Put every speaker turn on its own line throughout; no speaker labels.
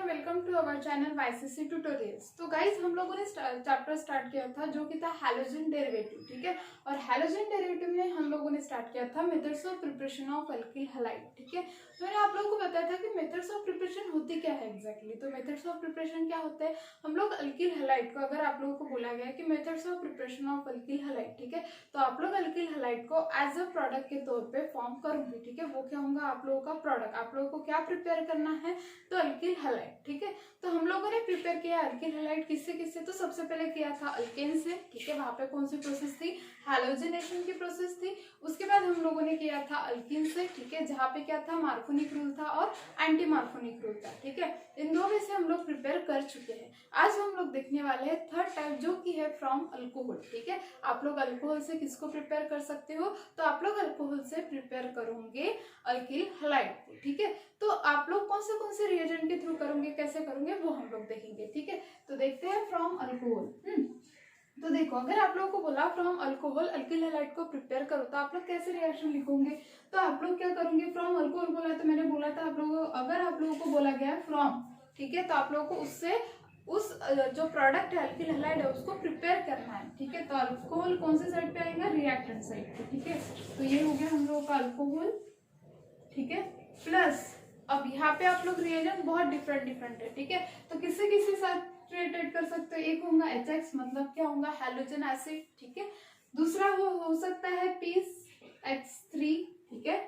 Welcome to our channel YCC tutorials. तो guys हम लोगों ने चैप्टर स्टार्ट किया था जो कि था हैलोजन डेरिवेटिव, ठीक है। और हैलोजन डेरिवेटिव में हम लोगों ने स्टार्ट किया था methods of preparation of alkyl halide, ठीक है। तो मैंने आप लोगों को बताया था कि मेथड्स ऑफ प्रिपरेशन होती क्या है एग्जैक्टली। तो मेथड्स ऑफ प्रिपरेशन क्या होते हैं, हम लोग अल्किल हैलाइड को, अगर आप लोगों को बोला गया कि methods of preparation of alkyl halide, ठीक है, तो आप लोग अल्किल हैलाइड को एज अ प्रोडक्ट के तौर पे फॉर्म करोगे, ठीक है। वो क्या होगा, आप लोगों का प्रोडक्ट, आप लोगों को क्या प्रिपेयर करना है, तो अल्किल हैलाइड, ठीक है। तो हम लोगों ने प्रिपेयर किया अल्किल हैलाइड किससे किससे, तो सबसे पहले किया था अल्केन से, ठीक है। वहां पे कौन सी प्रोसेस थी, हैलोजनेशन की प्रोसेस थी। उसके बाद हम लोगों ने किया था अल्किन से, ठीक है, जहाँ पे क्या था, मार्फोनिक रूल था और एंटी मार्फोनिक रूल था, ठीक है। इन दो में से हम लोग प्रिपेयर कर चुके हैं। आज हम लोग देखने वाले हैं थर्ड टाइप जो कि है फ्रॉम अल्कोहल, ठीक है। आप लोग अल्कोहल से किसको प्रिपेयर कर सकते हो, तो आप लोग अल्कोहल से प्रिपेयर करोगे अल्किल हैलाइड को, ठीक है। तो आप लोग कौन से रिएजेंट के थ्रू करोगे, कैसे करोगे, वो हम लोग देखेंगे, ठीक है। तो देखते हैं फ्रॉम अल्कोहल। तो देखो, अगर आप लोगों को बोला फ्रॉम अल्कोहल अल्किल हैलाइड को प्रिपेयर करो, तो आप लोग कैसे रिएक्शन लिखोगे, तो आप लोग क्या करोगे, फ्रॉम अल्कोहल बोला तो मैंने बोला था आप लोगों, अगर आप लोगों को बोला गया फ्रॉम, ठीक है, तो आप लोगों को उससे उस जो प्रोडक्ट है अल्किल हैलाइड है उसको प्रिपेयर करना है, ठीक है। तो अल्कोहल कौन से साइड पे आएगा, रिएक्टेंट साइड पे, ठीक है। तो ये हो गया हम लोगों का अल्कोहल, ठीक है। प्लस अब यहाँ पे आप लोग रिएजेंट बहुत डिफरेंट है, ठीक है। तो किससे साथ रिलेटेड कर सकते हो, एक होगा HX, मतलब क्या होगा, हैलोजन एसिड, ठीक है। दूसरा हो सकता है PX3, ठीक है,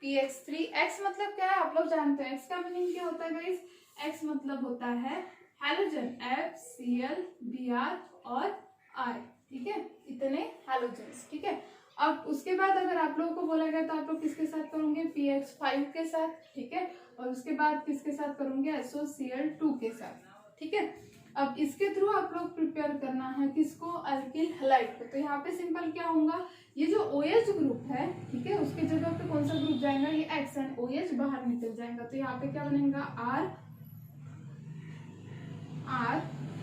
PX3। X मतलब क्या है, आप लोग जानते हैं X का मीनिंग क्या होता है गाइस, X मतलब होता है हैलोजन, FCl, Br और I, ठीक है, इतने हैलोजेंस, ठीक है। अब उसके बाद अगर आप लोगों को बोला गया तो आप लोग किसके साथ करोगे, PX5 के साथ, ठीक है। और उसके बाद किसके साथ करोगे, SOCl2 के साथ, ठीक है। अब इसके थ्रू आप लोग प्रिपेयर करना है किसको, अल्किल हैलाइड को। तो यहाँ पे सिंपल क्या होगा, ये जो OH ग्रुप है, ठीक है, उसके जगह पे कौन सा ग्रुप जाएगा, ये X एंड OH बाहर निकल जाएगा। तो यहाँ पे क्या बनेगा,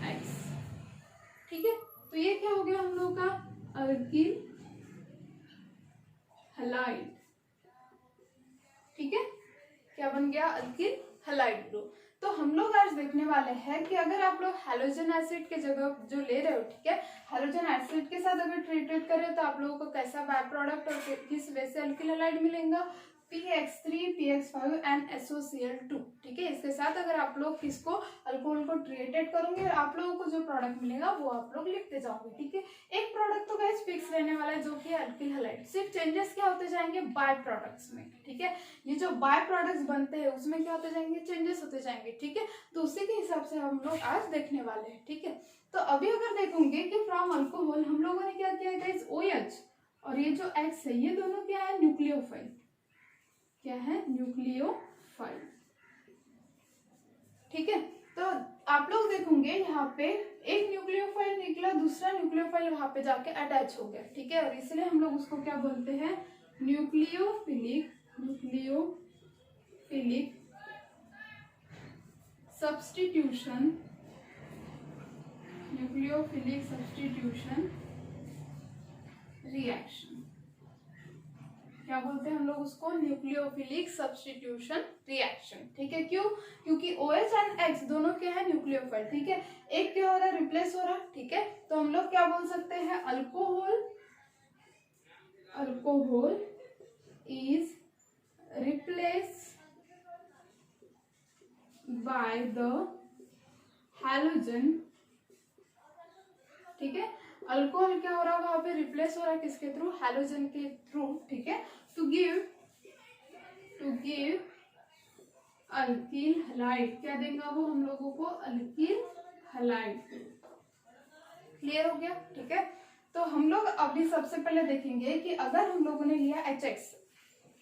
RX, ठीक है। तो ये क्या हो गया हम लोग का अल्किल हैलाइड, ठीक है। क्या बन गया, अल्किल हैलाइड ग्रुप। तो हम लोग आज देखने वाले हैं कि अगर आप लोग हैलोजन एसिड के जगह जो ले रहे हो, ठीक है, हैलोजन एसिड के साथ अगर ट्रीटेड करें तो आप लोगों को कैसा बाय प्रोडक्ट और किस वजह से अल्किल हैलाइड मिलेगा, PX3, PX5 एंड SOCl2, ठीक है। इसके साथ अगर आप लोग किसको, अल्कोहल को ट्रीटेड करोगे, आप लोगों को जो प्रोडक्ट मिलेगा वो आप लोग लिखते जाओगे, ठीक है। एक प्रोडक्ट तो गाइस फिक्स रहने वाला है जो कि अल्किल हैलाइड, सिर्फ चेंजेस क्या होते जाएंगे बाय प्रोडक्ट्स में, ठीक है। ये जो बाय प्रोडक्ट्स बनते हैं उसमें क्या होते जाएंगे, चेंजेस होते जाएंगे, ठीक है। तो उसी के हिसाब से हम लोग आज देखने वाले हैं, ठीक है। तो अभी अगर देखोगे कि फ्रॉम अल्कोहल हम लोगों ने क्या किया गाइस, OH और ये जो X है ये दोनों क्या है, न्यूक्लियोफाइल, क्या है, न्यूक्लियोफाइल, ठीक है। तो आप लोग देखोगे यहाँ पे एक न्यूक्लियोफाइल निकला, दूसरा न्यूक्लियोफाइल वहां पे जाके अटैच हो गया, ठीक है। और इसलिए हम लोग उसको क्या बोलते हैं, न्यूक्लियोफिलिक सब्स्टिट्यूशन रिएक्शन। क्या बोलते हैं हम लोग उसको, न्यूक्लियोफिलिक सब्स्टिट्यूशन रिएक्शन, ठीक है। क्यों, क्योंकि OH एंड X दोनों क्या है, न्यूक्लियोफाइल, ठीक है। एक क्या हो रहा है, रिप्लेस हो रहा है, ठीक है। तो हम लोग क्या बोल सकते हैं, alcohol is replace by the halogen, ठीक है। अल्कोहल क्या हो रहा है, वहां पे रिप्लेस हो रहा है किसके थ्रू, हैलोजन के थ्रू, ठीक है। टू गिव अल्किल हैलाइड, क्या देगा वो हम लोगों को, अल्किल हैलाइड। क्लियर हो गया, ठीक है। तो हम लोग अभी सबसे पहले देखेंगे कि अगर हम लोगों ने लिया HX,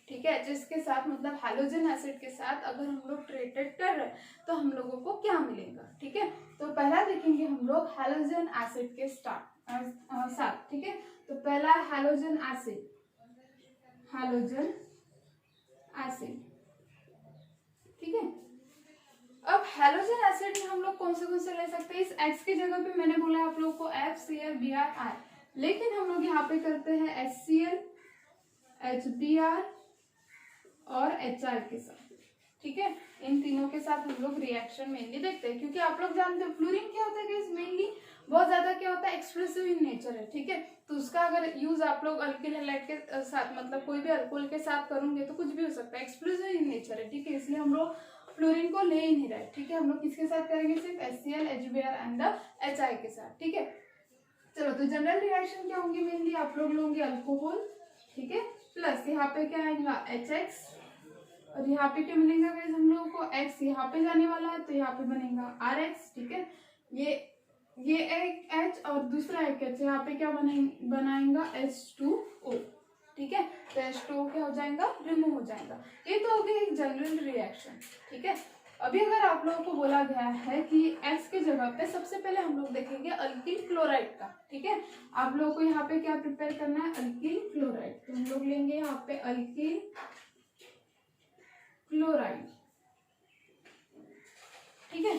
ठीक है, HX के साथ मतलब हैलोजन एसिड के साथ अगर हम लोग ट्रीटेड कर रहे हैं तो हम लोगों को क्या मिलेगा, ठीक है। तो पहला देखेंगे हम लोग हैलोजन एसिड के साथ, ठीक है। तो पहला हैलोजन एसिड, ठीक है। अब हैलोजन एसिड में हम लोग कौन से ले सकते हैं, इस X की जगह पे मैंने बोला आप लोगों को FCl, Br, I, लेकिन हम लोग यहाँ पे करते हैं HCl, HBr और HR के साथ, ठीक है। इन तीनों के साथ हम लोग रिएक्शन मेनली देखते हैं, क्योंकि आप लोग जानते हैं फ्लोरीन क्या होता है गाइस, मेनली बहुत ज्यादा क्या होता है, एक्सप्रेसिव इन नेचर है, ठीक है। तो उसका अगर यूज आप लोग अल्किल हैलाइड के साथ, मतलब कोई भी अल्कोहल के साथ करोगे तो कुछ भी हो सकता है, एक्सप्रेसिव इन नेचर है, ठीक है। इसलिए हम लोग फ्लोरीन को ले ही नहीं रहे, ठीक है। हम लोग किसके साथ करेंगे, सिर्फ HCl, HBr and the HI के साथ, ठीक है। चलो, तो जनरल रिएक्शन क्या होंगी, मेनली आप लोग लोगे अल्कोहल, ठीक है, प्लस यहाँ पे क्या आएगा HX, और यहाँ पे क्या मिलेगा गाइस हम लोगों को, X यहाँ पे जाने वाला है तो यहाँ पे बनेगा RH, ठीक है। ये एक H और दूसरा एक H, यहाँ पे क्या बनाएगा H2O, ठीक है। तो H2O क्या हो जाएगा, रिमूव हो जाएगा। ये तो हो गई एक जनरल रिएक्शन, ठीक है। अभी अगर आप लोगों को बोला गया है कि X के जगह पे सबसे पहले हम लोग देखेंगे अल्किल क्लोराइड का, ठीक है। आप लोगों को यहाँ पे क्या प्रिपेयर करना है, अल्किल क्लोराइड। तो हम लोग लेंगे यहाँ पे अल्किल क्लोराइड, ठीक है।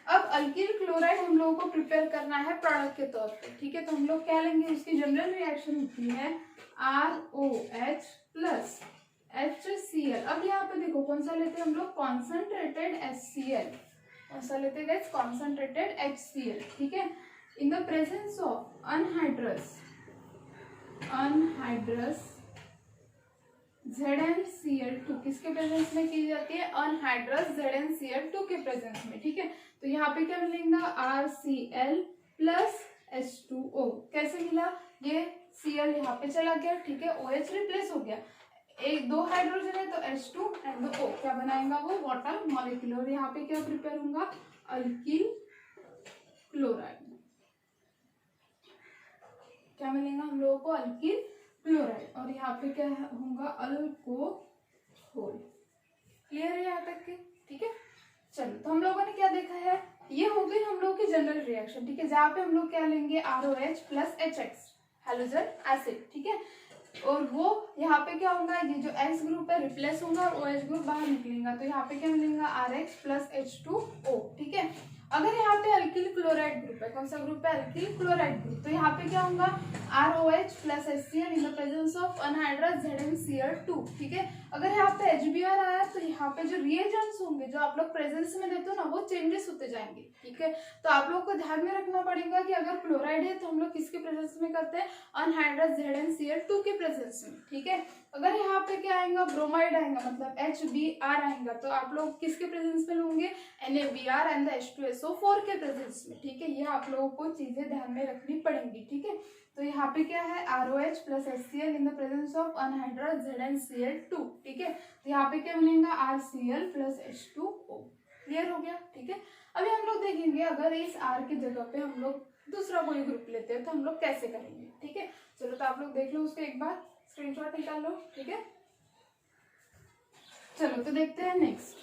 अब अल्किल क्लोराइड हम लोगों को प्रिपेयर करना है प्रोडक्ट के तौर पे, ठीक है। तो हम लोग क्या लेंगे, उसकी जनरल रिएक्शन होती है ROH प्लस HCl। अब यहाँ पे देखो कौन सा लेते हैं हम लोग, कॉन्सेंट्रेटेड HCl, कौन सा लेते हैं गाइस, कॉन्सेंट्रेटेड HCl, ठीक है। In the presence of anhydrous ZnCl2, किसके प्रेजेंस में की जाती है, अनहाइड्रस ZnCl2 के प्रेजेंस में, ठीक है। तो यहाँ पे क्या मिलेगा, RCl प्लस H2O। कैसे मिला, ये Cl यहाँ पे चला गया, ठीक है, OH रिप्लेस हो गया, एक दो हाइड्रोजन है तो H2 एंड O क्या बनाएगा, वो वाटर मॉलिक्यूल। और यहाँ पे क्या प्रिपेयर होगा, अल्किल क्लोराइड, क्या मिलेगा हम लोगों को, अल्किल क्लोराइड। और यहाँ पे क्या होगा, अल्कोहल। क्लियर है यहाँ तक के, ठीक है। चलो, तो हम लोगों ने क्या देखा है, ये हो गई हम लोग की जनरल रिएक्शन, ठीक है, जहाँ पे हम लोग क्या लेंगे, ROH plus HX halogen acid, ठीक है। और वो यहाँ पे क्या होगा, ये जो X ग्रुप है रिप्लेस होगा और OH ग्रुप बाहर निकलेगा, तो यहाँ पे क्या मिलेगा, RH प्लस H2O, ठीक है। अगर यहाँ पे अल्किल क्लोराइड ग्रुप है, कौन सा ग्रुप है, अल्किल क्लोराइड ग्रुप, तो यहाँ पे क्या होगा, ROH plus HCl in the presence of anhydrous ZnCl2, ठीक है। अगर यहाँ पे HBr आया तो यहाँ पे जो रिएजेंट्स होंगे जो आप लोग प्रेजेंस में देते हो ना, वो चेंजेस होते जाएंगे, ठीक है। तो आप लोग को ध्यान में रखना पड़ेगा कि अगर क्लोराइड है तो हम लोग किसके प्रेजेंस में करते हैं, अनहाइड्रस ZnCl2 के प्रेजेंस में, ठीक है। अगर यहाँ पे क्या आएगा, ब्रोमाइड आएगा, मतलब HBr आएगा, तो आप लोग किसके प्रेजेंस में लोगे, NaBr एंड H2SO4 के प्रेजेंस में, ठीक है। ये आप लोगों को चीजें ध्यान में रखनी पड़ेंगी, ठीक है। तो यहाँ पे क्या है, ROH plus HCl in the presence of anhydrous ZnCl2, ठीक है। तो यहाँ पे क्या मिलेगा, RCl प्लस H2O। क्लियर हो गया, ठीक है। अभी हम लोग देखेंगे अगर इस R की जगह पे हम लोग दूसरा कोई ग्रुप लेते हैं तो हम लोग कैसे करेंगे, ठीक है। चलो, तो आप लोग देख लो उसको एक बार, स्क्रीनशॉट निकाल लो, ठीक है। चलो, तो देखते हैं नेक्स्ट।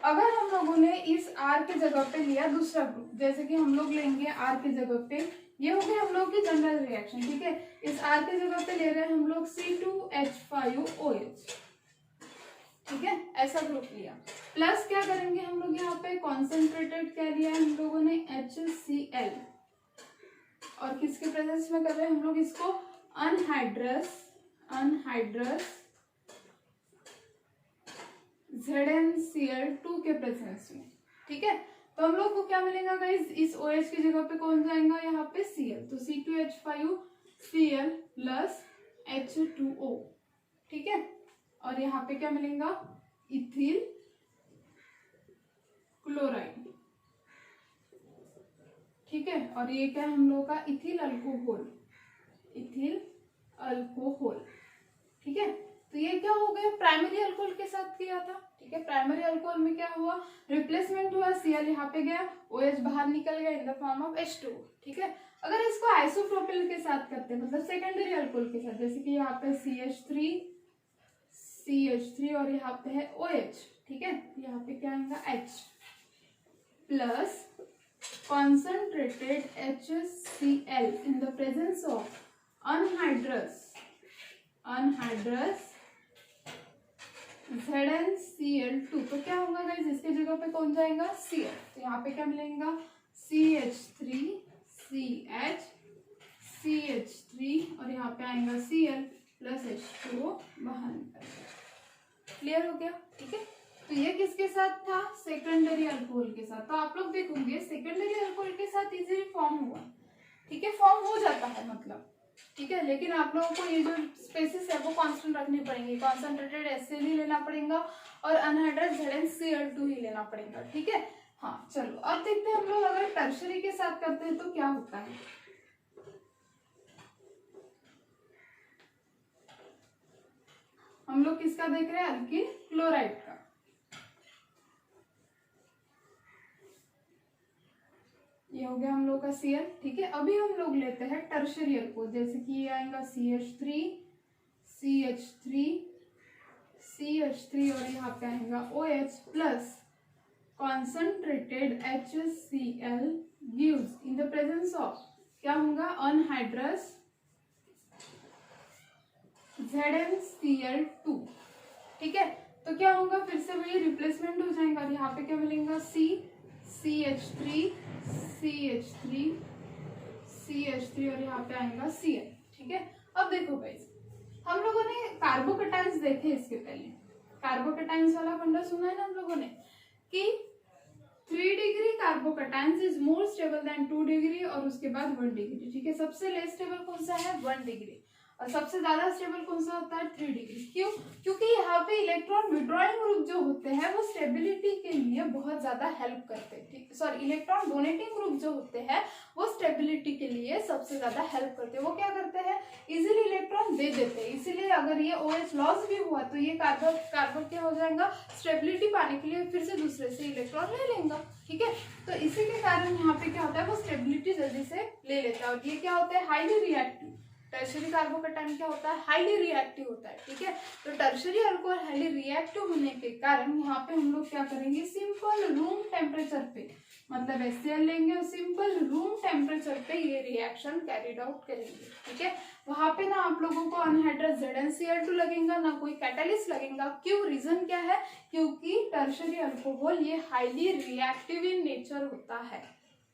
अगर हम लोगों ने इस R के जगह पे लिया दूसरा ग्रुप, जैसे कि हम लोग लेंगे R के जगह पे, ये हो गई हम लोग की जनरल रिएक्शन, ठीक है। इस R के जगह पे ले रहे हैं हम लोग C2H5OH, ठीक है, ऐसा ग्रुप लिया। प्लस क्या करेंगे हम लोग, यहाँ पे कॉन्सेंट्रेटेड क्या लिया है हम लोगों ने, HCl, और किसके प्रेजेंस में कर रहे हैं हम लोग इसको, अनहाइड्रस ZnCl2 के प्रेजेंस में, ठीक है। तो हम लोग को क्या मिलेगा गाइस, इस OH की जगह पे कौन जाएगा, यहाँ पे Cl, तो C2H5Cl प्लस H2O, ठीक है। और यहाँ पे क्या मिलेगा, इथिल क्लोराइड, ठीक है। और ये क्या है हम लोग का, इथिल अल्कोहल, ठीक है। तो ये क्या हो गया, प्राइमरी अल्कोहल के साथ किया था, ठीक है। प्राइमरी अल्कोहल में क्या हुआ, रिप्लेसमेंट हुआ, Cl यहाँ पे गया, OH बाहर निकल गया in the form of H2, ठीक है। अगर इसको आइसोप्रोपिल के साथ करते हैं, मतलब सेकेंडरी अल्कोहल के साथ, जैसे कि यहाँ पे CH3 और यहाँ पे है OH, ठीक है। यहाँ पे क्या आएगा, H plus concentrated HCl in the presence of anhydrous ZnCl2, तो क्या होगा गाइस, इसके जगह पे कौन जाएगा, Cl, तो यहाँ पे क्या मिलेगा, CH3 और यहाँ पे आएगा Cl प्लस H2O बाहर निकल, क्लियर हो गया, ठीक है। तो ये किसके साथ था, सेकेंडरी अल्कोहल के साथ। तो आप लोग देखोगे सेकेंडरी अल्कोहल के साथ इजीली फॉर्म हुआ, ठीक है, फॉर्म हो जाता है मतलब, ठीक है। लेकिन आप लोगों को ये जो स्पेसिस है वो कांस्टेंट रखनी पड़ेंगे, कॉन्सेंट्रेटेड HCl ही लेना पड़ेगा और अनहाइड्रेट ZnCl2 ही लेना पड़ेगा, ठीक है। हाँ चलो अब देखते हैं हम लोग अगर टर्शरी के साथ करते हैं तो क्या होता है। हम लोग किसका देख रहे हैं, अल्किल क्लोराइड का। ये हो गया हम लोग का Cl, ठीक है। अभी हम लोग लेते हैं टर्शरी अल्कोहल, जैसे कि ये आएगा CH3 CH3 CH3 और यहाँ पे आएगा OH plus concentrated HCl gives in the presence of क्या होगा, अनहाइड्रस ZnCl2, ठीक है। तो क्या होगा, फिर से वही रिप्लेसमेंट हो जाएगा और यहाँ पे क्या मिलेगा, CH3 CH3 CH3 और यहाँ पे आएगा Cl, ठीक है। अब देखो गाइस, हम लोगों ने कार्बोकेटाइंस देखे इसके पहले, कार्बोकेटाइंस वाला फंडा सुना है ना हम लोगों ने कि 3 degree carbocations is more stable then 2 degree और उसके बाद 1 डिग्री, ठीक है। सबसे लेस स्टेबल कौन सा है, 1 डिग्री, और सबसे ज्यादा स्टेबल कौन सा होता है, 3 डिग्री। क्यों, क्योंकि यहाँ पे इलेक्ट्रॉन विड्रॉइंग ग्रुप जो होते हैं वो स्टेबिलिटी के लिए बहुत ज्यादा हेल्प करते हैं, ठीक, सॉरी इलेक्ट्रॉन डोनेटिंग ग्रुप जो होते हैं वो स्टेबिलिटी के लिए सबसे ज्यादा हेल्प करते हैं। वो क्या करते हैं, इजीली इलेक्ट्रॉन दे देते हैं, इसीलिए अगर ये OH लॉस भी हुआ तो ये कार्बन क्या हो जाएगा, स्टेबिलिटी पाने के लिए फिर से दूसरे से इलेक्ट्रॉन ले लेगा, ठीक है। तो इसी के कारण यहाँ पे क्या होता है, वो स्टेबिलिटी जल्दी से ले लेता है और ये क्या होता है, हाईली रिएक्टिव। टर्शरी कार्बोकेटाइन क्या होता है, हाईली रिएक्टिव होता है, ठीक है। तो टर्शरी अल्कोहल हाईली रिएक्टिव होने के कारण यहाँ पे हम लोग क्या करेंगे, सिंपल रूम टेम्परेचर पे मतलब HCl लेंगे और सिंपल रूम टेम्परेचर पे ये रिएक्शन कैरिड आउट करेंगे, ठीक है। वहां पे ना आप लोगों को अनहाइड्रस ZnCl2 लगेगा, ना कोई कैटालिस्ट लगेगा। क्यों, रीजन क्या है, क्योंकि टर्शरी अल्कोहल ये हाईली रिएक्टिव इन नेचर होता है,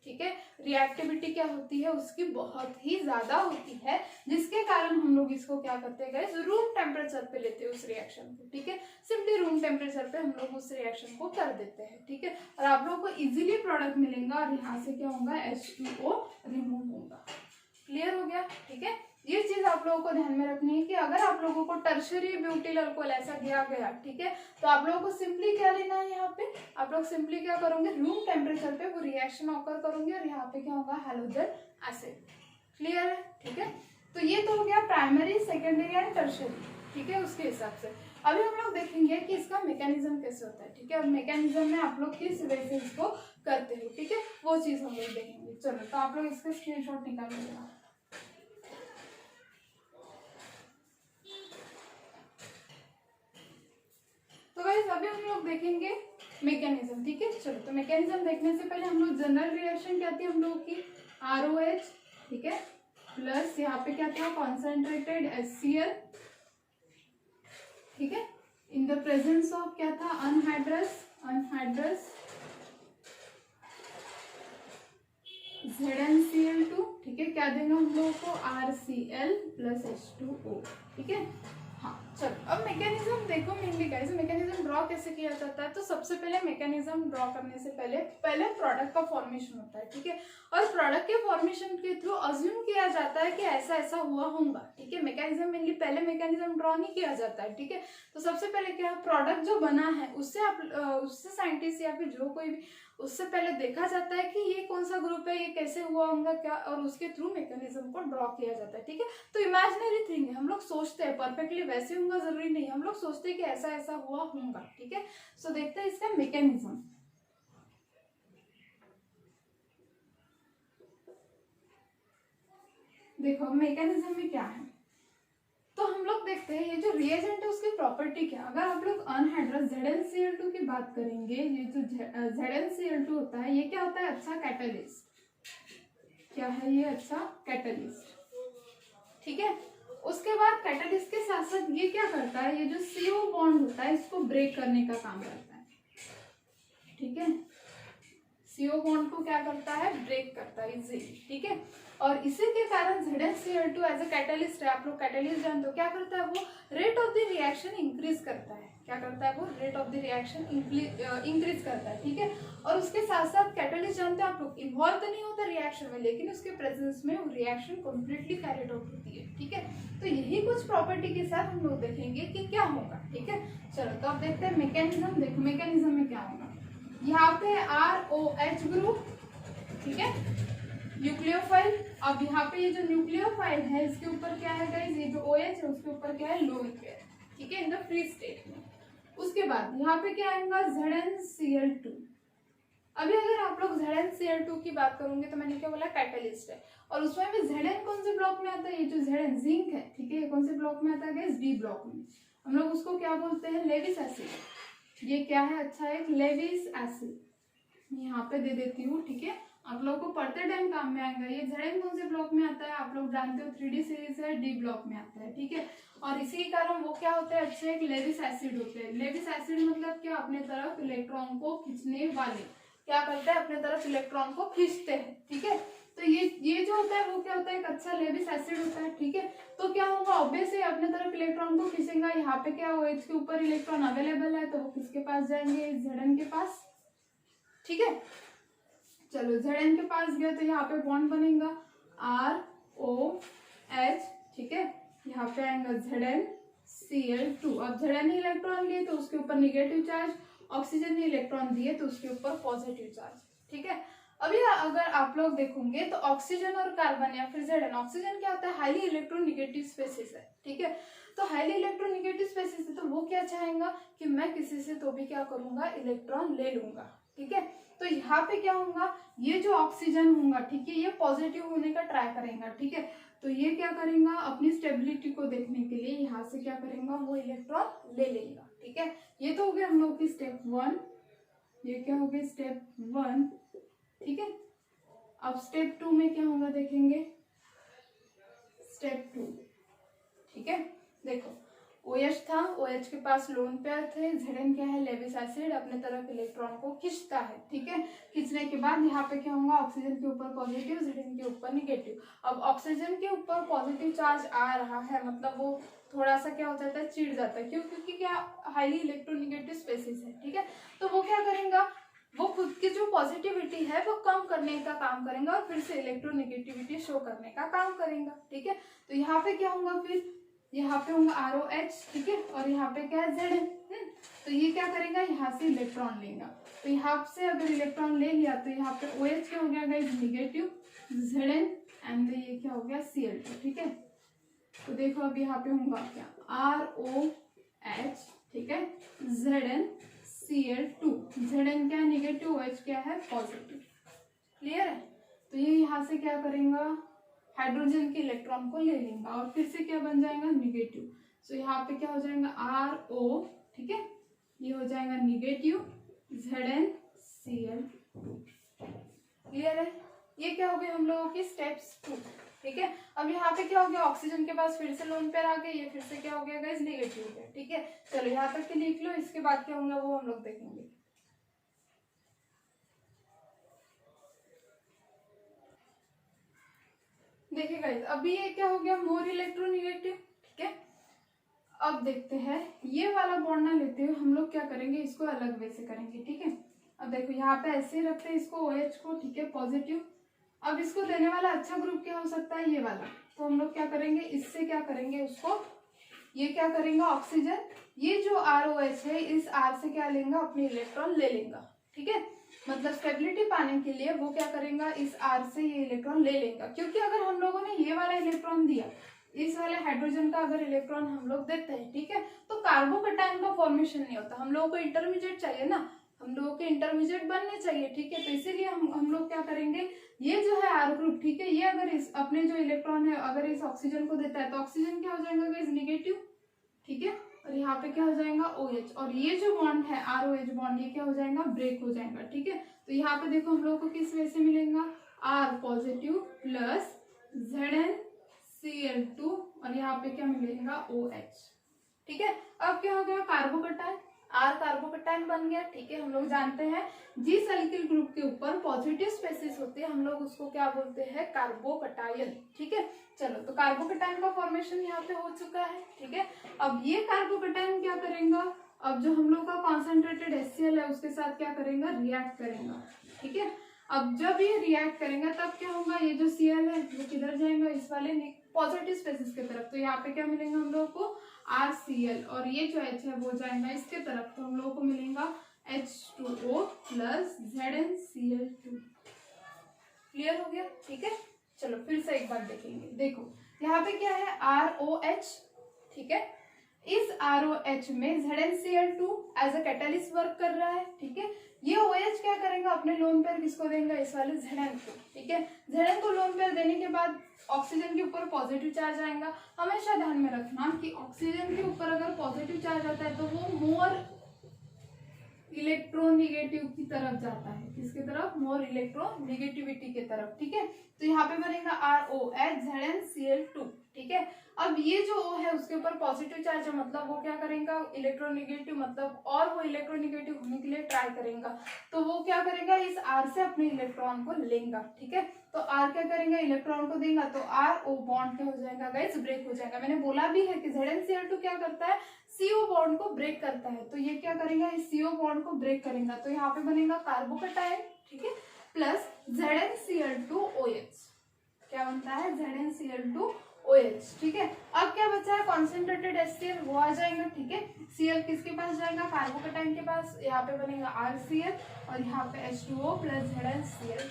ठीक है। रिएक्टिविटी क्या होती है उसकी बहुत ही ज्यादा होती है, जिसके कारण हम लोग इसको क्या करते हैं गाइस, रूम टेम्परेचर पे लेते हैं उस रिएक्शन को, ठीक है। सिंपली रूम टेम्परेचर पे हम लोग उस रिएक्शन को कर देते हैं, ठीक है। और आप लोगों को इजीली प्रोडक्ट मिलेगा और यहाँ से क्या होगा, H2O रिमूव होगा। क्लियर हो गया, ठीक है। ये चीज आप लोगों को ध्यान में रखनी है कि अगर आप लोगों को टर्शरी ब्यूटिल अल्कोहल ऐसा दिया गया, ठीक है, तो आप लोगों को सिंपली क्या लेना है, यहाँ पे आप लोग सिंपली क्या करोगे, रूम टेम्परेचर पे वो रिएक्शन ऑकर करोगे और यहाँ पे क्या होगा, हैलोजन एसिड। क्लियर है, ठीक है। तो ये तो हो गया प्राइमरी, सेकेंडरी एंड टर्शरी, ठीक है। उसके हिसाब से अभी हम लोग देखेंगे कि इसका मैकेनिज्म कैसे होता है, ठीक है। मैकेनिज्म में आप लोग किस वे से इसको करते हो, ठीक है, वो चीज हम लोग देखेंगे। चलो तो आप लोग इसका स्क्रीनशॉट निकाल लीजिएगा। तो गाइस अभी हम लोग देखेंगे मैकेनिज्म, ठीक है। चलो तो मैकेनिज्म देखने से पहले हम लोग जनरल रिएक्शन क्या थी हम लोगों की, ROH, ठीक है, प्लस यहाँ पे क्या था, कॉन्सेंट्रेटेड HCl, ठीक है, इन द प्रेजेंस ऑफ क्या था, अनहाइड्रस ZnCl2, ठीक है। क्या देंगे हम लोगों को, RCl प्लस H2O, ठीक है। हाँ चलो अब मैकेनिज्म देखो मेनली गाइस, मैकेनिज्म ड्रॉ कैसे किया जाता है। तो सबसे पहले मैकेनिज्म ड्रॉ करने से पहले प्रोडक्ट का फॉर्मेशन होता है, ठीक है। और प्रोडक्ट के फॉर्मेशन के थ्रू अज्यूम किया जाता है कि ऐसा ऐसा हुआ होगा, ठीक है। मैकेनिज्म मेनली पहले मैकेनिज्म ड्रॉ नहीं किया जाता है, ठीक है। तो सबसे पहले क्या, प्रोडक्ट जो बना है उससे साइंटिस्ट या फिर जो कोई भी, उससे पहले देखा जाता है कि ये कौन सा ग्रुप है, ये कैसे हुआ होगा क्या, और उसके थ्रू मैकेनिज्म को ड्रॉ किया जाता है, ठीक है। तो इमेजिनरी थिंग है, हम लोग सोचते हैं परफेक्टली वैसे होगा जरूरी नहीं, हम लोग सोचते हैं कि ऐसा ऐसा हुआ होगा, ठीक है। सो देखते हैं इसका मैकेनिज्म। देखो मैकेनिज्म में क्या है, तो हम लोग देखते हैं ये जो रिएजेंट है उसकी प्रॉपर्टी क्या। अगर आप लोग अनहाइड्रस ZnCl2 की बात करेंगे, ये जो ZnCl2 होता है ये क्या होता है, अच्छा कैटलिस्ट। क्या है ये, अच्छा कैटलिस्ट, ठीक है। उसके बाद कैटलिस्ट के साथ साथ ये क्या करता है, ये जो CO बॉन्ड होता है इसको ब्रेक करने का काम करता है, ठीक है। CO बॉन्ड को क्या करता है, ब्रेक करता है इजीली, ठीक है। और इसी के कारण ZnCl2 एज अ कैटलिस्ट है, आप लोग कैटलिस्ट जानते हो, क्या करता है वो, rate of the reaction increase करता है, क्या करता है वो, rate of the reaction increase करता है, ठीक है। और उसके साथ साथ कैटलिस्ट जानते हैं आप लोग, इन्वॉल्व तो नहीं होता रिएक्शन में, लेकिन उसके प्रेजेंस में वो रिएक्शन कंप्लीटली कैरिड आउट होती है, ठीक है। तो यही कुछ प्रॉपर्टी के साथ हम लोग देखेंगे कि क्या होगा, ठीक है। चलो तो अब देखते हैं मैकेनिज्म। देखो मैकेनिज्म में क्या होगा, यहाँ पे ROH ग्रुप, ठीक है, न्यूक्लियोफाइल। अब यहाँ पे ये जो न्यूक्लियोफाइल है इसके ऊपर क्या है गाइस, ये जो OH है उसके ऊपर क्या है, लोन पेयर, ठीक है, इन द फ्री स्टेट में। उसके बाद यहाँ पे क्या आएगा, ZnCl2। अभी अगर आप लोग ZnCl2 की बात करोगे तो मैंने क्या बोला, कैटलिस्ट है, और उसमें भी Zn कौन से ब्लॉक में आता है, ये जो Zn जिंक है, ठीक है, ये कौन से ब्लॉक में आता है गाइस, D ब्लॉक में। हम लोग उसको क्या बोलते हैं, लेविस एसिड। ये क्या है, अच्छा है, लेविस एसिड, यहाँ पे दे देती हूँ, ठीक है, आप लोगों को पढ़ते टाइम काम में आएगा। ये Zn कौन से ब्लॉक में आता है, आप लोग जानते हो 3D सीरीज है, D ब्लॉक में आता है, ठीक है। और इसी के कारण वो क्या होते हैं, अच्छे एक लेविस एसिड होते हैं। लेविस एसिड मतलब क्या, अपने तरफ इलेक्ट्रॉन को खींचने वाले, क्या करते हैं, अपने तरफ इलेक्ट्रॉन को खींचते हैं, ठीक है। तो ये जो होता है वो क्या होता है, एक अच्छा लेविस एसिड होता है, ठीक है। तो क्या होगा, ऑब्वियसली अपने तरफ इलेक्ट्रॉन को खींचेगा। यहाँ पे क्या OH के ऊपर इलेक्ट्रॉन अवेलेबल है, तो वो किसके पास जाएंगे, Zn के पास, ठीक है। चलो Zn के पास गया तो यहाँ पे बॉन्ड बनेगा ROH, ठीक है, यहाँ पे आएगा ZnCl2। अब Zn ने इलेक्ट्रॉन लिए तो उसके ऊपर निगेटिव चार्ज, ऑक्सीजन ने इलेक्ट्रॉन दिए तो उसके ऊपर पॉजिटिव चार्ज, ठीक है। अभी अगर आप लोग देखोगे तो ऑक्सीजन और कार्बन या फिर Zn, ऑक्सीजन क्या होता है, हाईली इलेक्ट्रोनिगेटिव स्पेसिस है, ठीक है। तो हाईली इलेक्ट्रोनिगेटिव स्पेसिस है तो वो क्या चाहेगा कि मैं किसी से तो भी क्या करूंगा, इलेक्ट्रॉन ले लूंगा, ठीक है। तो यहाँ पे क्या होगा, ये जो ऑक्सीजन होगा, ठीक है, ये पॉजिटिव होने का ट्राई करेगा, ठीक है। तो ये क्या करेगा, अपनी स्टेबिलिटी को देखने के लिए यहाँ से क्या करेगा, वो इलेक्ट्रॉन ले लेगा, ठीक है। ये तो हो गया हम लोग की स्टेप 1, ये क्या हो गया, स्टेप 1, ठीक है। अब स्टेप 2 में क्या होगा देखेंगे, स्टेप 2, ठीक है। देखो OH था, OH के पास लोन पेयर थे, Zn क्या है, लेविस एसिड, अपने तरफ इलेक्ट्रॉन को खींचता है, ठीक है। खींचने के बाद यहाँ पे क्या होगा, ऑक्सीजन के ऊपर पॉजिटिव, Zn के ऊपर निगेटिव। अब ऑक्सीजन के ऊपर पॉजिटिव चार्ज आ रहा है, मतलब वो थोड़ा सा क्या हो जाता है, चिढ़ जाता है, क्यों, क्योंकि क्या हाईली इलेक्ट्रोनिगेटिव स्पेसिस है, ठीक है। तो वो क्या करेगा, वो खुद की जो पॉजिटिविटी है वो कम करने का काम करेगा और फिर से इलेक्ट्रोनिगेटिविटी शो करने का काम करेगा, ठीक है। तो यहाँ पे क्या होगा, फिर यहाँ पे होगा ROH, ठीक है, और यहाँ पे क्या है Zn। तो ये क्या करेगा, यहाँ से इलेक्ट्रॉन लेगा, तो यहाँ से अगर इलेक्ट्रॉन ले लिया तो यहाँ पे OH क्या हो गया गाइस, निगेटिव, Zn एंड ये क्या हो गया, Cl2, ठीक है। तो देखो अब यहाँ पे होगा क्या, ROH, ठीक है, ZnCl2, Zn क्या है, निगेटिव, OH क्या है, पॉजिटिव, क्लियर है। तो ये यहाँ से क्या करेगा, हाइड्रोजन के इलेक्ट्रॉन को ले लेगा और फिर से क्या बन जाएगा, निगेटिव। सो यहाँ पे क्या हो जाएगा, RO, ठीक है, ये हो जाएगा निगेटिव, ZnCl2, क्लियर है। ये क्या हो गया हम लोगों की स्टेप्स 2, ठीक है। अब यहाँ पे क्या हो गया, ऑक्सीजन के पास फिर से लोन पेयर आ गए, ये फिर से क्या हो गया गाइस, नेगेटिव हो गया, ठीक है। चलो यहाँ तक के लिख लो, इसके बाद क्या होगा वो हम लोग देखेंगे। देखिए गाइस, अभी ये क्या हो गया, मोर इलेक्ट्रोनिगेटिव, ठीक है। अब देखते हैं, ये वाला बॉन्ड ना लेते हुए हम लोग क्या करेंगे, इसको अलग वे से करेंगे, ठीक है। अब देखो यहाँ पे ऐसे ही रखते हैं इसको, OH को, ठीक है, पॉजिटिव। अब इसको लेने वाला अच्छा ग्रुप क्या हो सकता है, ये वाला। तो हम लोग क्या करेंगे, इससे क्या करेंगे उसको, ये क्या करेंगे, ऑक्सीजन, ये जो ROH है इस R से क्या लेगा, अपने इलेक्ट्रॉन ले लेगा, ठीक है। मतलब स्टेबिलिटी पाने के लिए वो क्या करेगा, इस R से ये इलेक्ट्रॉन ले लेगा, क्योंकि अगर हम लोगों ने ये वाला इलेक्ट्रॉन दिया, इस वाले हाइड्रोजन का अगर इलेक्ट्रॉन हम लोग देते हैं, ठीक है, तो कार्बोकैटायन का फॉर्मेशन नहीं होता, हम लोगों को इंटरमीडिएट चाहिए ना, हम लोगों के इंटरमीडिएट बनने चाहिए, ठीक है। तो इसीलिए हम लोग क्या करेंगे, ये जो है R ग्रुप, ठीक है, ये अगर इस अपने जो इलेक्ट्रॉन है अगर इस ऑक्सीजन को देता है तो ऑक्सीजन क्या हो जाएगा गाइस, निगेटिव, ठीक है, और यहाँ पे क्या हो जाएगा OH, और ये जो बॉन्ड है ROH बॉन्ड, ये क्या हो जाएगा, ब्रेक हो जाएगा, ठीक है। तो यहाँ पे देखो हम लोग को किस वे से मिलेगा, R पॉजिटिव प्लस ZnCl2 और यहाँ पे क्या मिलेगा, OH, ठीक है। अब क्या हो गया, कार्बोकैटायन, R कार्बोकटायन बन गया, ठीक है। हम लोग जानते हैं जिस अल्किल ग्रुप के ऊपर पॉजिटिव स्पेसिस होते हैं हम लोग उसको क्या बोलते हैं, कार्बोकटायन, ठीक है। चलो, तो कार्बोकटायन का फॉर्मेशन यहाँ पे हो चुका है, ठीक है। अब ये कार्बोकटायन क्या करेगा, अब जो हम लोग का कॉन्सेंट्रेटेड HCl है उसके साथ क्या करेगा, रिएक्ट करेगा, ठीक है। अब जब ये रिएक्ट करेगा तब क्या होगा, ये जो Cl है वो किधर जाएगा, इस वाले पॉजिटिव स्पेसिस की तरफ, तो यहाँ पे क्या मिलेगा हम लोग को, RCl, और ये जो H है वो जाएगा इसके तरफ, तो हम लोगों को मिलेगा H2O प्लस ZnCl2। क्लियर हो गया, ठीक है। चलो फिर से एक बार देखेंगे, देखो यहाँ पे क्या है, ROH, ठीक है। इस ROH में ZnCl2 as a catalyst work कर रहा है, ठीक है। ये OH क्या करेगा, अपने लोन पेयर किसको देगा, इस वाले Zn को, ठीक है। Zn को लोन पेयर देने के बाद ऑक्सीजन के ऊपर पॉजिटिव चार्ज आएगा। हमेशा ध्यान में रखना कि ऑक्सीजन के ऊपर अगर पॉजिटिव चार्ज आता है तो वो मोर इलेक्ट्रोनिगेटिव की तरफ जाता है, किसकी तरफ, मोर इलेक्ट्रोनिगेटिविटी की तरफ, ठीक है। तो यहाँ पे बनेगा ROH ZnCl2, ठीक है। अब ये जो O है उसके ऊपर पॉजिटिव चार्ज है, मतलब वो क्या करेगा, इलेक्ट्रोनिगेटिव, मतलब और वो इलेक्ट्रोनिगेटिव होने के लिए ट्राई करेगा, तो वो क्या करेगा, इस R से अपने इलेक्ट्रॉन को लेगा, ठीक है। तो R क्या करेगा, इलेक्ट्रॉन को देगा, तो RO बॉन्ड क्या हो जाएगा गाइस, ब्रेक हो जाएगा। मैंने बोला भी है कि ZnCl2 क्या करता है, CO बॉन्ड को ब्रेक करता है, तो ये क्या करेगा, इस CO बॉन्ड को ब्रेक करेगा, तो यहाँ पे बनेगा कार्बोकटायन, ठीक है, प्लस ZnCl2OH, क्या बनता है, ZnCl2OH, ठीक है। अब क्या बचा है, कॉन्सेंट्रेटेड HCl, वो आ जाएगा, ठीक है। Cl किसके पास जाएगा, कार्बोकटायन के पास, यहाँ पे बनेगा RCl और यहाँ पे H2O प्लस ZnCl।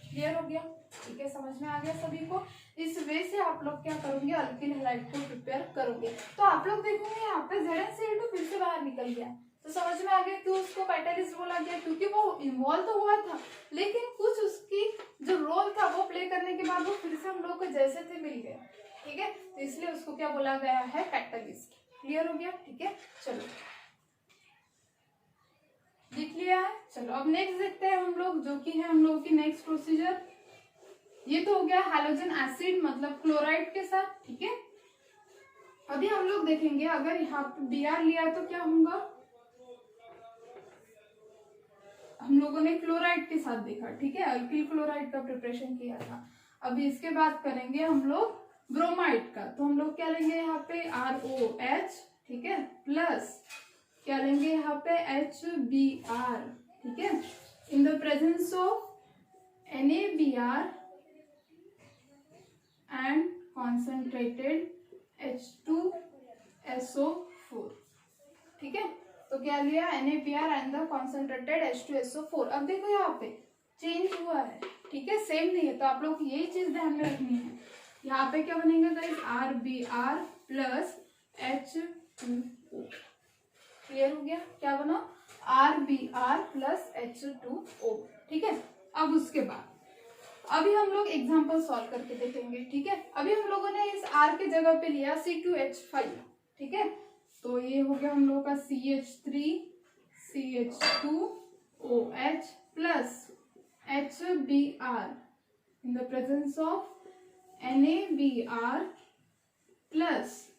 क्लियर हो गया, ठीक है, समझ में आ गया सभी को। इस वे से आप लोग क्या करोगे, अल्किल हैलाइड को प्रिपेयर करोगे। तो आप लोग देखोगे यहाँ पे ZnCl2 फिर से बाहर निकल गया, तो समझ में आ गया क्यों उसको कैटलिस्ट बोला गया, क्योंकि वो इन्वॉल्व तो हुआ था लेकिन कुछ उसकी जो रोल था वो प्ले करने के बाद वो फिर से हम लोग को जैसे थे मिल गया, ठीक है। तो इसलिए उसको क्या बोला गया है, कैटलिस्ट। क्लियर हो गया, ठीक है। चलो लिख लिया है। चलो अब नेक्स्ट देखते हैं हम लोग, जो कि है हम लोग की नेक्स्ट प्रोसीजर। ये तो हो गया हैलोजन एसिड मतलब क्लोराइड के साथ, ठीक है। अभी हम लोग देखेंगे अगर यहाँ पे Br लिया तो क्या होगा, हम लोगों ने क्लोराइड के साथ देखा, ठीक है, अल्किल क्लोराइड का प्रिपरेशन किया था। अभी इसके बाद करेंगे हम लोग ब्रोमाइड का, तो हम लोग क्या लेंगे यहाँ पे ROH, ठीक है, प्लस क्या लेंगे यहाँ पे HBr, ठीक है, in the presence of NaBr and concentrated H2SO4, ठीक है। तो क्या लिया, NaBr and the concentrated H2SO4। अब देखो यहाँ पे चेंज हुआ है, ठीक है, सेम नहीं है, तो आप लोग यही चीज ध्यान में रखनी है। यहाँ पे क्या बनेगा guys, RBr plus H2O। Clear हो गया, क्या बना, RBr प्लस H2O, ठीक है। अब उसके बाद अभी हम लोग एग्जांपल सॉल्व करके देखेंगे, ठीक है। अभी हम लोगों ने इस R के जगह पे लिया C2H5, ठीक है। तो ये हो गया हम लोगों का CH3CH2OH plus HBr in the presence of NaBr plus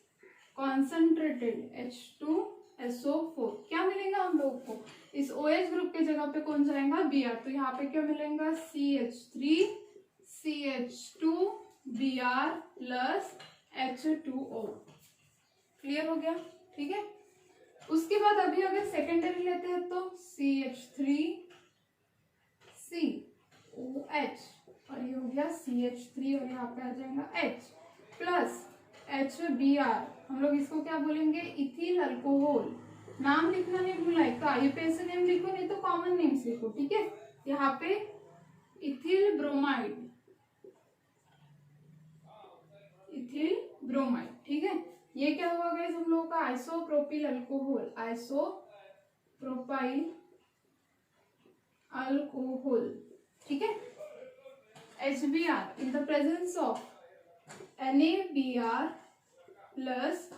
concentrated H2SO4। क्या मिलेगा हम लोगों को, इस OH ग्रुप के जगह पे कौन जाएगा, Br, तो यहाँ पे क्या मिलेगा, CH3CH2Br प्लस H2O। क्लियर हो गया, ठीक है। उसके बाद अभी अगर सेकेंडरी लेते हैं तो CH3COH और ये हो गया CH3 और यहाँ पे आ जाएगा H प्लस HBr, हम लोग इसको क्या बोलेंगे, इथिल अल्कोहल। नाम लिखना नहीं भूलना है, तो IUPAC नेम लिखो नहीं तो कॉमन नेम्स लिखो, ठीक है। यहाँ पे इथिल ब्रोमाइड, इथिल ब्रोमाइड, ठीक है। ये क्या हुआ गाइस, हम लोगों का आइसोप्रोपिल अल्कोहल, आइसोप्रोपाइल अल्कोहल, ठीक है। HBr in the presence of NaBr plus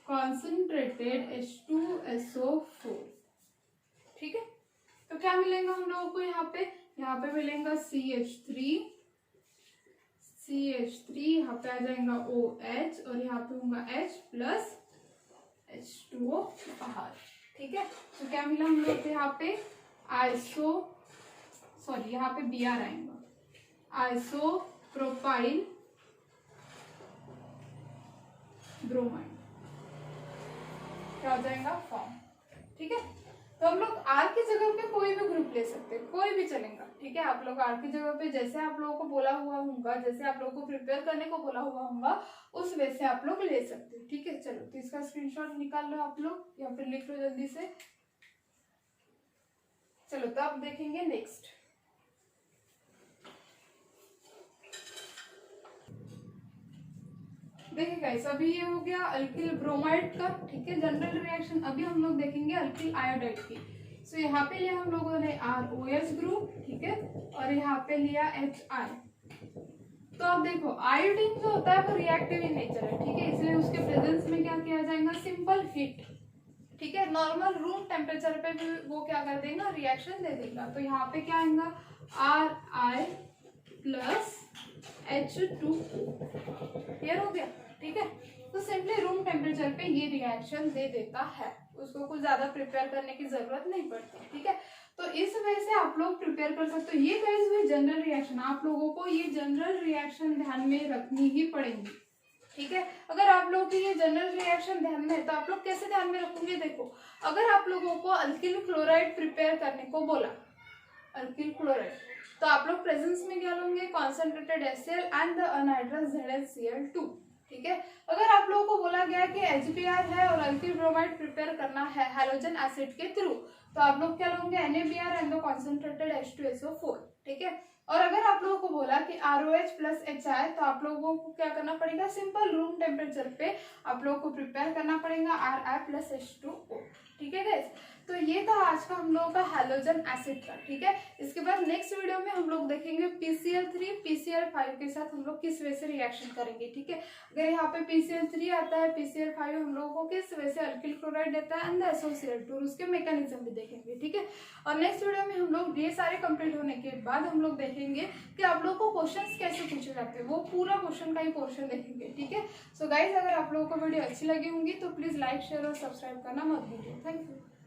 concentrated H2SO4, ठीक है। तो क्या मिलेगा हम लोगों को यहाँ पे मिलेगा CH3, यहाँ पे आ जाएगा OH और यहाँ पे होगा H प्लस H2O बाहर। ठीक है। तो क्या मिला हम लोग को यहाँ पे यहाँ पे Br आएगा, आइसोप्रोपाइल ब्रोमाइड, क्या हो जाएगा फॉर्म। ठीक है, तो हम लोग आर की जगह पे कोई भी ग्रुप ले सकते हैं, कोई भी चलेगा। ठीक है, आप लोग आर की जगह पे जैसे आप लोगों को बोला हुआ होगा, जैसे आप लोगों को प्रिपेयर करने को बोला हुआ होगा, उस वे से आप लोग ले सकते हैं। ठीक है, चलो तो इसका स्क्रीनशॉट निकाल लो आप लोग या फिर लिख लो जल्दी से। चलो तो अब देखेंगे नेक्स्ट। देखिए गाइस, अभी ये हो गया अल्किल ब्रोमाइड का। ठीक है, जनरल रिएक्शन। अभी हम लोग देखेंगे अल्किल आयोडाइड की। सो यहाँ पे लिया हम लोगों ने ROS ग्रुप, ठीक है, और यहाँ पे लिया HI। तो अब देखो आयोडीन जो होता है वो रिएक्टिव इन नेचर है। ठीक है, इसलिए उसके प्रेजेंस में क्या किया जाएगा, सिंपल हीट। ठीक है, नॉर्मल रूम टेम्परेचर पे भी वो क्या कर देगा, रिएक्शन दे देगा। तो यहाँ पे क्या आएगा, Ri प्लस H2O। क्लियर हो गया। ठीक है, तो सिंपली रूम टेम्परेचर पे ये रिएक्शन दे देता है, उसको कुछ ज्यादा प्रिपेयर करने की जरूरत नहीं पड़ती। ठीक है, तो इस वजह से आप लोग प्रिपेयर कर सकते हो। ये गाइस हुई जनरल रिएक्शन, आप लोगों को ये जनरल रिएक्शन ध्यान में रखनी ही पड़ेगी। ठीक है, अगर आप लोग की ये जनरल रिएक्शन ध्यान में है तो आप लोग कैसे ध्यान में रखोगे। देखो, अगर आप लोगों को अल्किल क्लोराइड प्रिपेयर करने को बोला, अल्किल क्लोराइड, तो आप लोग प्रेजेंस में क्या लोगे, concentrated HCl and the anhydrous ZnCl2। ठीक है, अगर आप लोगों को बोला गया कि HBr है और अल्किल ब्रोमाइड प्रिपेयर करना है हैलोजन एसिड के थ्रू, तो आप लोग क्या लोगे, NaBr and the concentrated H2SO4। ठीक है, और अगर आप लोगों को बोला कि ROH प्लस HI, तो आप लोगों को क्या करना पड़ेगा, सिंपल रूम टेम्परेचर पे आप लोगों को प्रिपेयर करना पड़ेगा Ri प्लस H2O। ठीक है गाइस, तो ये था आज का हम लोगों का हैलोजन एसिड का। ठीक है, इसके बाद नेक्स्ट वीडियो में हम लोग देखेंगे PCl3 PCl5 के साथ हम लोग किस वे से रिएक्शन करेंगे। ठीक है, अगर यहाँ पे PCl3 आता है, PCl5 हम लोगों को किस वे से अल्किल क्लोराइड देता है एंड SOCl2, उसके मैकेनिज्म भी देखेंगे। ठीक है, और नेक्स्ट वीडियो में हम लोग ये सारे कंप्लीट होने के बाद हम लोग देखेंगे कि आप लोगों को क्वेश्चंस कैसे पूछे जाते हैं, वो पूरा क्वेश्चन का ही पोर्शन देखेंगे। ठीक है, सो गाइज, अगर आप लोगों को वीडियो अच्छी लगी होंगी तो प्लीज लाइक शेयर और सब्सक्राइब करना मत भूलिए। Thank you.